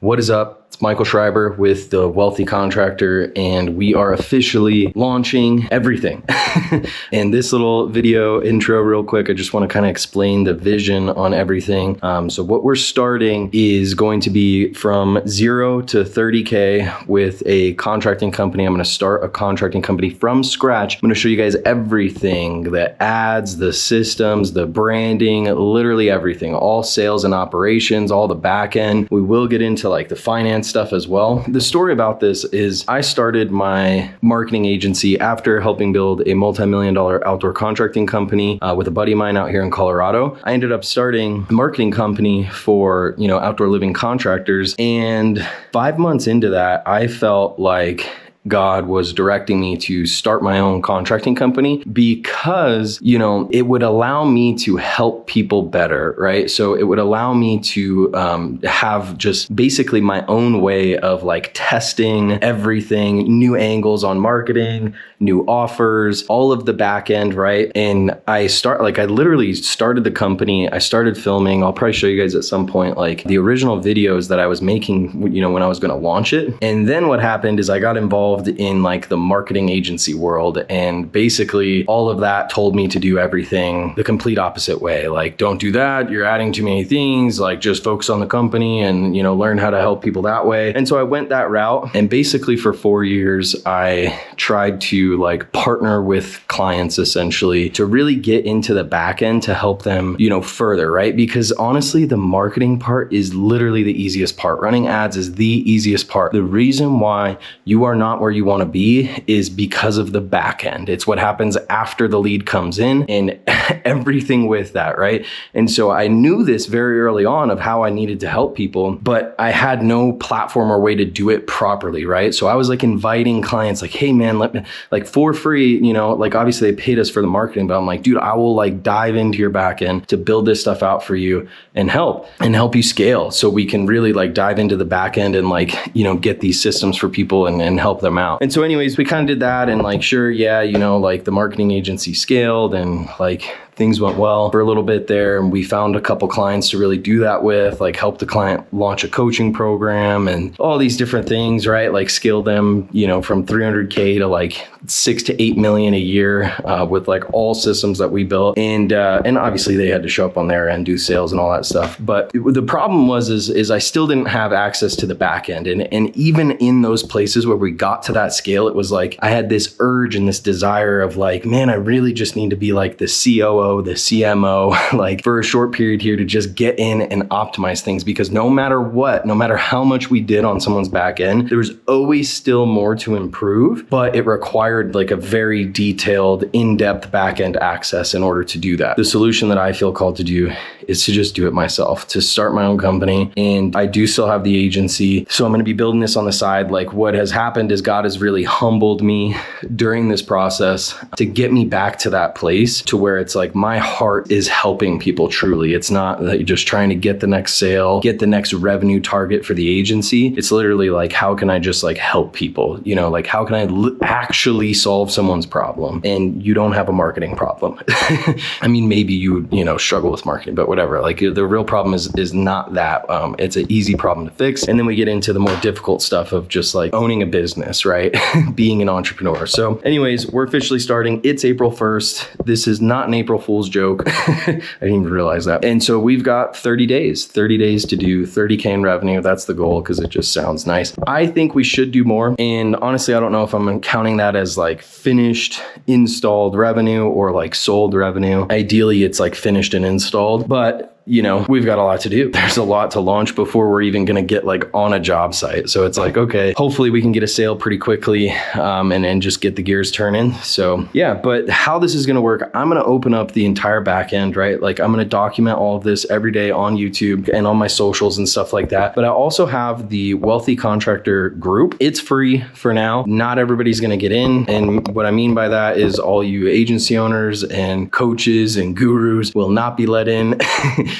What is up? It's Michael Schreiber with the Wealthy Contractor, and we are officially launching everything. In this little video intro real quick, I just want to kind of explain the vision on everything. So what we're starting is going to be from 0 to 30K with a contracting company. I'm going to start a contracting company from scratch. I'm going to show you guys everything, the ads, the systems, the branding, literally everything, all sales and operations, all the back end. We will get into like the finance stuff as well. The story about this is I started my marketing agency after helping build a multi-million-dollar outdoor contracting company with a buddy of mine out here in Colorado. I ended up starting a marketing company for, outdoor living contractors. And 5 months into that, I felt like God was directing me to start my own contracting company because, it would allow me to help people better, right? So it would allow me to have just basically my own way of like testing everything, new angles on marketing, new offers, all of the back end, right? And I literally started the company. I started filming. I'll probably show you guys at some point, like the original videos that I was making, when I was going to launch it. And then what happened is I got involved in like the marketing agency world, and basically all of that told me to do everything the complete opposite way. Like, don't do that, you're adding too many things, like just focus on the company and learn how to help people that way. And so I went that route, and basically for 4 years I tried to like partner with clients essentially to really get into the back end to help them further, right? Because honestly, the marketing part is literally the easiest part. Running ads is the easiest part. The reason why you are not where you want to be is because of the back end. It's what happens after the lead comes in and everything with that, right? And so I knew this very early on of how I needed to help people, but I had no platform or way to do it properly, right? So I was like inviting clients like, hey man, let me like for free, like obviously they paid us for the marketing, but I'm like, dude, I will like dive into your back end to build this stuff out for you and help you scale so we can really like dive into the back end and like, get these systems for people and help them out. And so anyways, we kind of did that, and like, sure, yeah, like the marketing agency scaled and like things went well for a little bit there. And we found a couple clients to really do that with, like help the client launch a coaching program and all these different things, right? Like scale them, from 300K to like 6 to 8 million a year with like all systems that we built. And obviously they had to show up on there and do sales and all that stuff. But the problem is I still didn't have access to the back end. And even in those places where we got to that scale, it was like, I had this urge and this desire of like, man, I really just need to be like the COO, the CMO, like for a short period here to just get in and optimize things, because no matter what, no matter how much we did on someone's back end, there was always still more to improve, but it required like a very detailed, in-depth back end access in order to do that. The solution that I feel called to do is to just do it myself, to start my own company. And I do still have the agency, so I'm going to be building this on the side. Like what has happened is God has really humbled me during this process to get me back to that place to where it's like my heart is helping people truly. It's not that you're just trying to get the next sale, get the next revenue target for the agency. It's literally like, how can I just like help people? Like how can I actually solve someone's problem? And you don't have a marketing problem. I mean, maybe you struggle with marketing, but whatever. Like the real problem is not that. It's an easy problem to fix. And then we get into the more difficult stuff of just like owning a business, right? Being an entrepreneur. So anyways, we're officially starting. It's April 1st. This is not an April Fool's joke. I didn't even realize that. And so we've got 30 days to do 30K in revenue. That's the goal because it just sounds nice. I think we should do more. And honestly, I don't know if I'm counting that as like finished, installed revenue or like sold revenue. Ideally, it's like finished and installed, but we've got a lot to do. There's a lot to launch before we're even going to get like on a job site. So it's like, okay, hopefully we can get a sale pretty quickly and just get the gears turning. So yeah, but how this is going to work, I'm going to open up the entire back end, right? Like I'm going to document all of this every day on YouTube and on my socials and stuff like that. But I also have the Wealthy Contractor group. It's free for now. Not everybody's going to get in. And what I mean by that is all you agency owners and coaches and gurus will not be let in.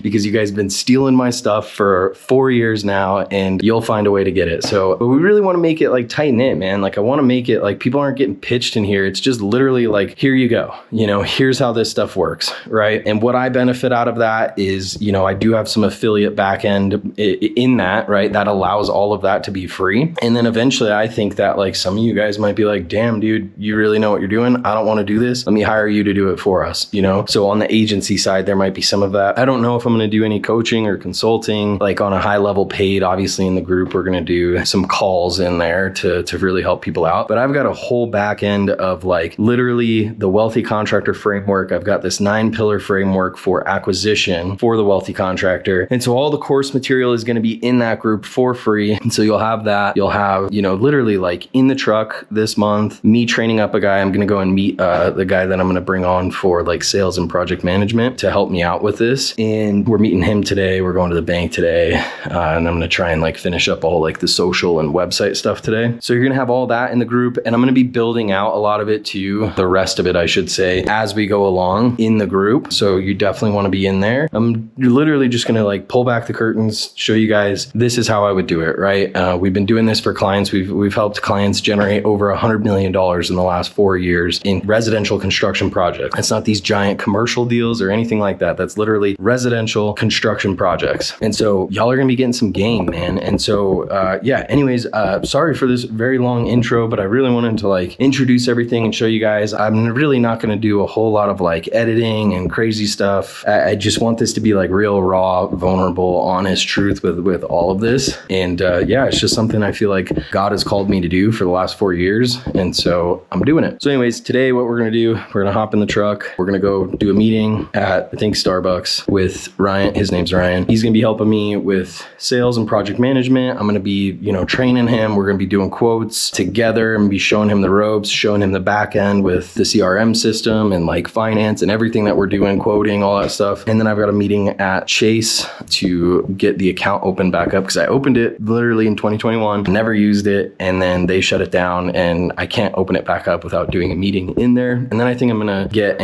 because you guys have been stealing my stuff for 4 years now, and you'll find a way to get it. So, but we really want to make it like tight knit, man. Like I want to make it like people aren't getting pitched in here. It's just literally like, here you go. You know, here's how this stuff works, right? And what I benefit out of that is, you know, I do have some affiliate back end in that, right? That allows all of that to be free. And then eventually I think that like some of you guys might be like, damn, dude, you really know what you're doing. I don't want to do this. Let me hire you to do it for us, you know? So on the agency side, there might be some of that. I don't know if I'm going to do any coaching or consulting, like on a high level paid. Obviously in the group, we're going to do some calls in there to really help people out. But I've got a whole back end of like literally the Wealthy Contractor framework. I've got this 9-pillar framework for acquisition for the Wealthy Contractor. And so all the course material is going to be in that group for free. And so you'll have that. You'll have, you know, literally like in the truck this month, me training up a guy. I'm going to go and meet the guy that I'm going to bring on for like sales and project management to help me out with this. And we're meeting him today. We're going to the bank today. And I'm going to try and like finish up all like the social and website stuff today. So you're going to have all that in the group, and I'm going to be building out a lot of it too, the rest of it, I should say, as we go along in the group. So you definitely want to be in there. I'm literally just going to like pull back the curtains, show you guys, this is how I would do it, right? We've been doing this for clients. We've helped clients generate over $100 million in the last 4 years in residential construction projects. It's not these giant commercial deals or anything like that. That's literally residential construction projects. And so y'all are going to be getting some game, man. And so, yeah, anyways, sorry for this very long intro, but I really wanted to like introduce everything and show you guys. I'm really not going to do a whole lot of like editing and crazy stuff. I just want this to be like real, raw, vulnerable, honest truth with all of this. And yeah, it's just something I feel like God has called me to do for the last 4 years. And so I'm doing it. So anyways, today what we're going to do, we're going to hop in the truck. We're going to go do a meeting at, I think, Starbucks with Ryan. His name's Ryan. He's going to be helping me with sales and project management. I'm going to be, you know, training him. We're going to be doing quotes together and be showing him the ropes, showing him the back end with the CRM system and like finance and everything that we're doing, quoting, all that stuff. And then I've got a meeting at Chase to get the account open back up because I opened it literally in 2021, never used it, and then they shut it down and I can't open it back up without doing a meeting in there. And then I think I'm going to get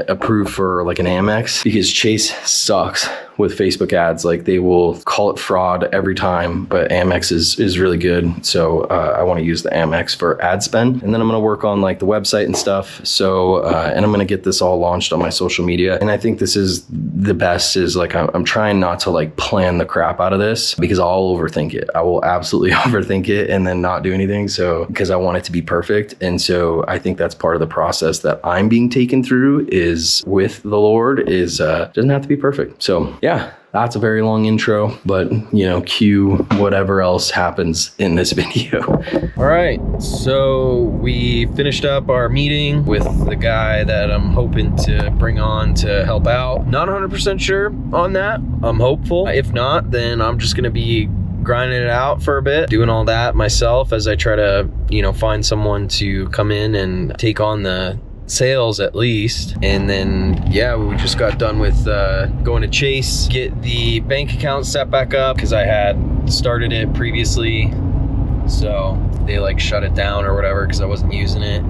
approved for like an Amex because Chase sucks with Facebook ads. Like they will call it fraud every time, but Amex is really good. So I want to use the Amex for ad spend. And then I'm going to work on like the website and stuff. So, and I'm going to get this all launched on my social media. And I think this is the best is like, I'm trying not to like plan the crap out of this because I'll overthink it. I will absolutely overthink it and then not do anything. So, because I want it to be perfect. And so I think that's part of the process that I'm being taken through is with the Lord is, doesn't have to be perfect. So yeah, that's a very long intro, but you know, cue whatever else happens in this video. All right, so we finished up our meeting with the guy that I'm hoping to bring on to help out. Not 100% sure on that. I'm hopeful. If not, then I'm just gonna be grinding it out for a bit, doing all that myself as I try to, you know, find someone to come in and take on the sales at least. And then yeah, we just got done with going to Chase, get the bank account set back up because I had started it previously, so they like shut it down or whatever because I wasn't using it.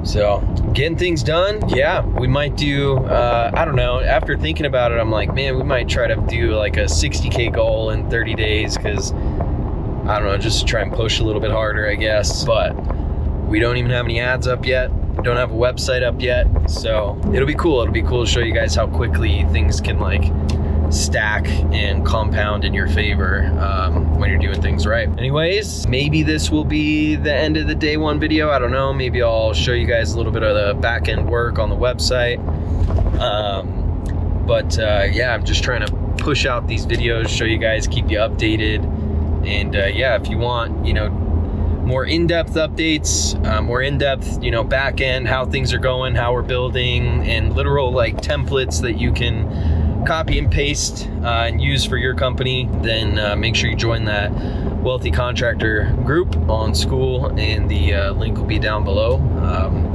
So getting things done. Yeah, we might do I don't know, after thinking about it, I'm like, man, we might try to do like a 60K goal in 30 days because I don't know, just to try and push a little bit harder, I guess. But we don't even have any ads up yet. We don't have a website up yet, so it'll be cool. It'll be cool to show you guys how quickly things can like stack and compound in your favor when you're doing things right. Anyways, maybe this will be the end of the day one video. I don't know. Maybe I'll show you guys a little bit of the back end work on the website. But yeah, I'm just trying to push out these videos, show you guys, keep you updated. And yeah, if you want, you know, more in-depth updates, more in-depth, you know, back end, how things are going, how we're building, and literal like templates that you can copy and paste and use for your company, then make sure you join that Wealthy Contractor group on School, and the link will be down below.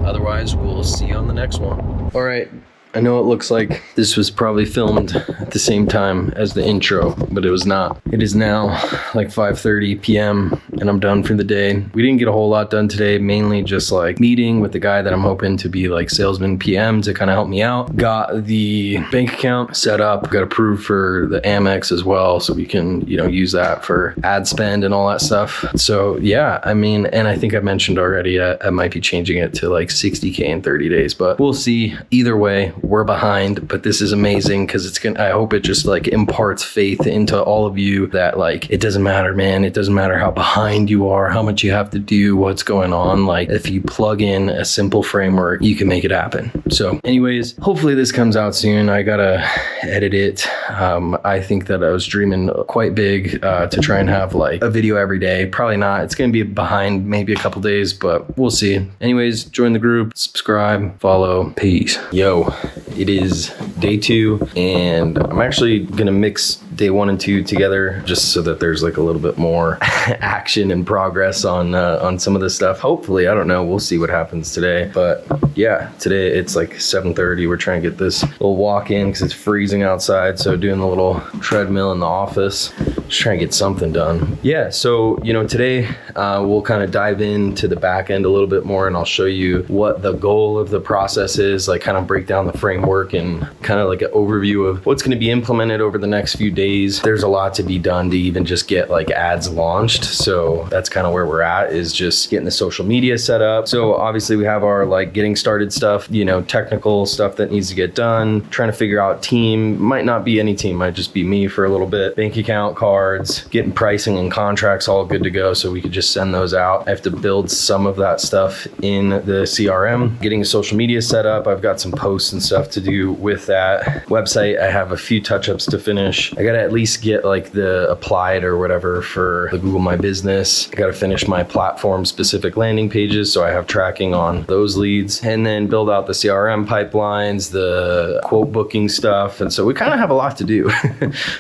Otherwise, we'll see you on the next one. All right. I know it looks like this was probably filmed at the same time as the intro, but it was not. It is now like 5:30 p.m. and I'm done for the day. We didn't get a whole lot done today, mainly just like meeting with the guy that I'm hoping to be like salesman PM to kind of help me out. Got the bank account set up, got approved for the Amex as well, so we can, you know, use that for ad spend and all that stuff. So yeah, I mean, and I think I mentioned already, I might be changing it to like 60K in 30 days, but we'll see. Either way, we're behind, but this is amazing because I hope it just like imparts faith into all of you that like, it doesn't matter, man. It doesn't matter how behind you are, how much you have to do, what's going on. Like if you plug in a simple framework, you can make it happen. So anyways, hopefully this comes out soon. I gotta edit it. I think that I was dreaming quite big to try and have like a video every day. Probably not. It's gonna be behind maybe a couple days, but we'll see. Anyways, join the group, subscribe, follow, peace. Yo, it is day 2 and I'm actually gonna mix day 1 and 2 together just so that there's like a little bit more action and progress on some of this stuff. Hopefully, I don't know. We'll see what happens today. But yeah, today it's like 7:30. We're trying to get this little walk in because it's freezing outside. So doing the little treadmill in the office, just trying to get something done. Yeah, so you know, today we'll kind of dive into the back end a little bit more and I'll show you what the goal of the process is, like kind of break down the framework and kind of like an overview of what's going to be implemented over the next few days. There's a lot to be done to even just get like ads launched. So that's kind of where we're at, is just getting the social media set up. So obviously we have our like getting started stuff, you know, technical stuff that needs to get done, trying to figure out team. Might not be any team, might just be me for a little bit. Bank account, cards, getting pricing and contracts all good to go so we could just send those out. I have to build some of that stuff in the CRM, getting a social media set up. I've got some posts and stuff to do with that website. I have a few touch-ups to finish. I gotta at least get like the applied or whatever for the Google My Business. I gotta finish my platform specific landing pages so I have tracking on those leads, and then build out the CRM pipelines, the quote booking stuff. And so we kind of have a lot to do.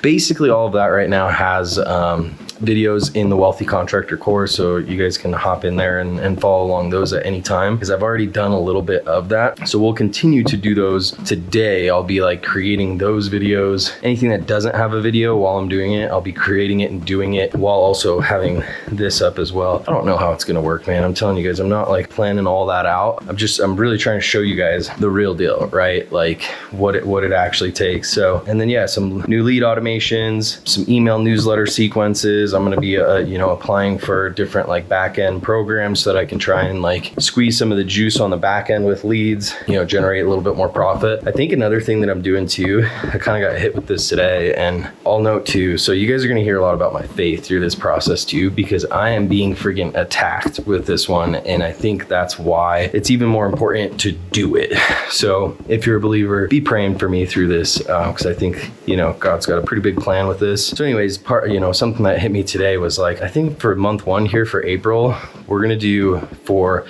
Basically all of that right now has videos in the Wealthy Contractor course, so you guys can hop in there and follow along those at any time, because I've already done a little bit of that. So we'll continue to do those today. I'll be like creating those videos. Anything that doesn't have a video while I'm doing it, I'll be creating it and doing it while also having this up as well. I don't know how it's gonna work, man. I'm telling you guys, I'm not like planning all that out. I'm really trying to show you guys the real deal, right? Like what it actually takes. So, and then yeah, some new lead automations, some email newsletter sequences. I'm going to be, you know, applying for different like back end programs so that I can try and like squeeze some of the juice on the back end with leads, you know, generate a little bit more profit. I think another thing that I'm doing too, I kind of got hit with this today, and I'll note too. So you guys are going to hear a lot about my faith through this process too, because I am being friggin' attacked with this one. And I think that's why it's even more important to do it. So if you're a believer, be praying for me through this, because I think, you know, God's got a pretty big plan with this. So anyways, you know, something that hit me today was like, I think for month 1 here for April, we're going to do for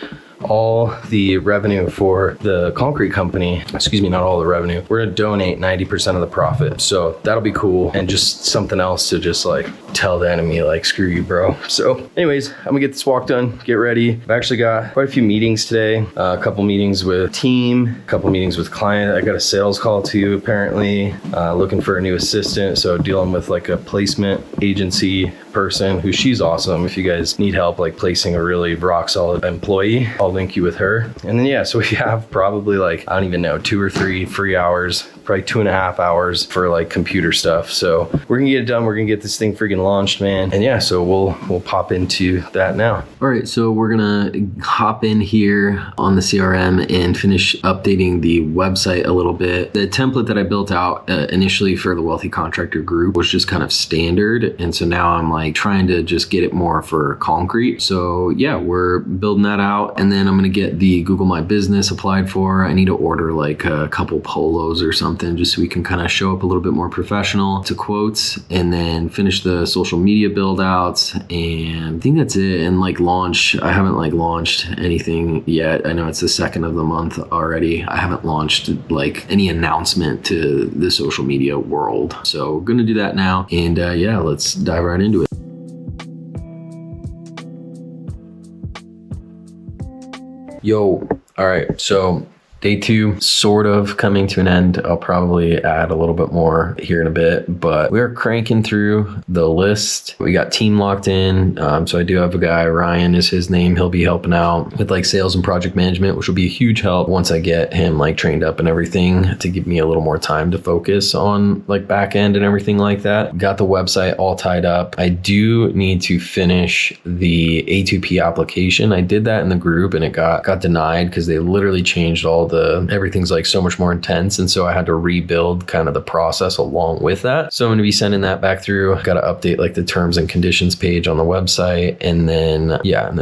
all the revenue for the concrete company, excuse me, not all the revenue, we're gonna donate 90% of the profit. So that'll be cool, and just something else to just like tell the enemy like, screw you, bro. So anyways, I'm gonna get this walk done, get ready. I've actually got quite a few meetings today, a couple meetings with team, a couple meetings with client. I got a sales call too, apparently, looking for a new assistant. So dealing with like a placement agency person who, she's awesome. If you guys need help like placing a really rock solid employee, I'll link you with her. And then yeah, so we have probably like, I don't even know, 2 or 3 free hours, probably 2.5 hours for like computer stuff. So we're gonna get it done. We're gonna get this thing freaking launched, man. And yeah, so we'll pop into that now. All right, so we're gonna hop in here on the CRM and finish updating the website a little bit. The template that I built out initially for the Wealthy Contractor group was just kind of standard. And so now I'm like trying to just get it more for concrete. So yeah, we're building that out. And then I'm gonna get the Google My Business applied for. I need to order like a couple polos or something just so we can kind of show up a little bit more professional to quotes, and then finish the social media build outs. And I think that's it. And like launch, I haven't like launched anything yet. I know it's the 2nd of the month already. I haven't launched like any announcement to the social media world. So we're gonna do that now. And yeah, let's dive right into it. Yo, all right, so Day 2 sort of coming to an end. I'll probably add a little bit more here in a bit, but we're cranking through the list. We got team locked in. So I do have a guy, Ryan is his name. He'll be helping out with like sales and project management, which will be a huge help once I get him like trained up and everything to give me a little more time to focus on like back end and everything like that. Got the website all tied up. I do need to finish the A2P application. I did that in the group and it got denied because they literally changed everything's like so much more intense. And so I had to rebuild kind of the process along with that. So I'm going to be sending that back through. Got to update like the terms and conditions page on the website and then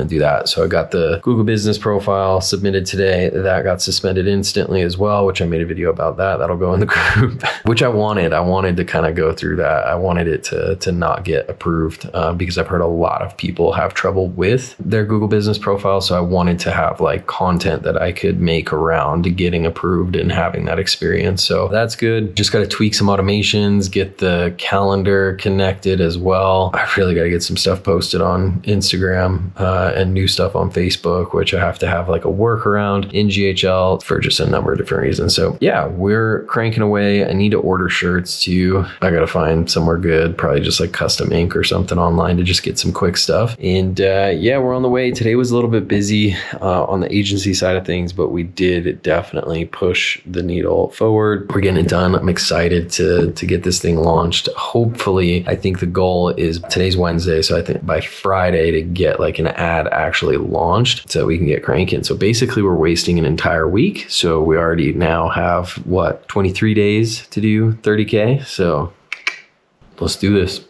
do that. So I got the Google business profile submitted today. That got suspended instantly as well, which I made a video about that. That'll go in the group, which I wanted to kind of go through that. I wanted it to not get approved because I've heard a lot of people have trouble with their Google business profile. So I wanted to have like content that I could make around getting approved and having that experience. So that's good. Just got to tweak some automations, get the calendar connected as well. I really got to get some stuff posted on Instagram and new stuff on Facebook, which I have to have like a workaround in GHL for just a number of different reasons. So yeah, we're cranking away. I need to order shirts too. I got to find somewhere good, probably just like custom ink or something online to just get some quick stuff. And yeah, we're on the way. Today was a little bit busy on the agency side of things, but we did definitely push the needle forward. We're getting it done. I'm excited to get this thing launched. Hopefully, I think the goal is today's Wednesday. So I think by Friday to get like an ad actually launched so we can get cranking. So basically we're wasting an entire week. So we already now have 23 days to do 30K. So let's do this.